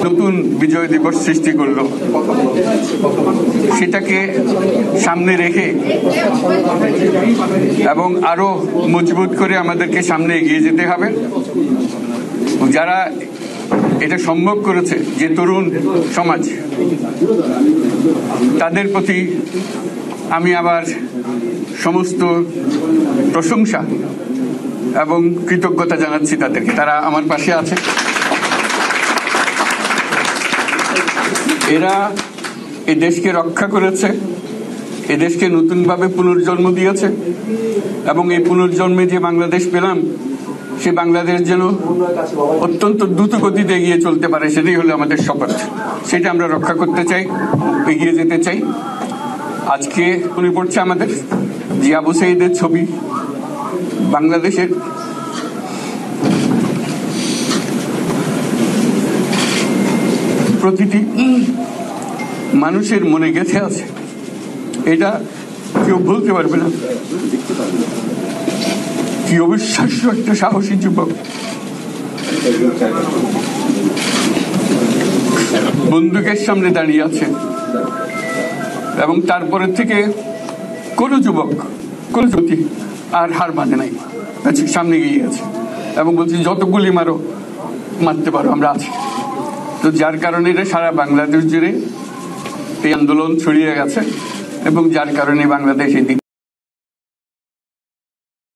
নতুন বিজয় দিবস সৃষ্টি করলো, সেটাকে সামনে রেখে এবং আরো মজবুত করে আমাদেরকে সামনে এগিয়ে যেতে হবে। যারা এটা সম্ভব করেছে, যে তরুণ সমাজ, তাদের প্রতি আমি আবার সমস্ত প্রশংসা এবং কৃতজ্ঞতা জানাচ্ছি তাদেরকে। তারা আমার পাশে আছে। এরা এই দেশকে রক্ষা করেছে, এই দেশকে নতুনভাবে পুনর্জন্ম দিয়েছে এবং এই পুনর্জন্মে যে বাংলাদেশ পেলাম, সে বাংলাদেশ যেন অত্যন্ত দ্রুত গতিতে এগিয়ে চলতে পারে, সেটাই হলো আমাদের শপথ। সেটা আমরা রক্ষা করতে চাই, এগিয়ে যেতে চাই। আজকে মনে পড়ছে আমাদের জিয়া আবু সাঈদের ছবি। বাংলাদেশের প্রতিটি মানুষের মনে গেঁথে আছে, এটা কেউ ভুলতে পারবে না। কি অবিশ্বাস্য একটা সাহসী যুবক, বন্দুকের সামনে দাঁড়িয়ে আছে এবং তারপরে থেকে কোন যুবক, কোন জ্যোতি আর হার মানে নাই, সামনে গিয়ে আছে এবং বলছি যত গুলি মারো, মারতে পারো, আমরা আছি। তো যার কারণে এটা সারা বাংলাদেশ জুড়ে এই আন্দোলন ছড়িয়ে গেছে এবং যার কারণে বাংলাদেশ এই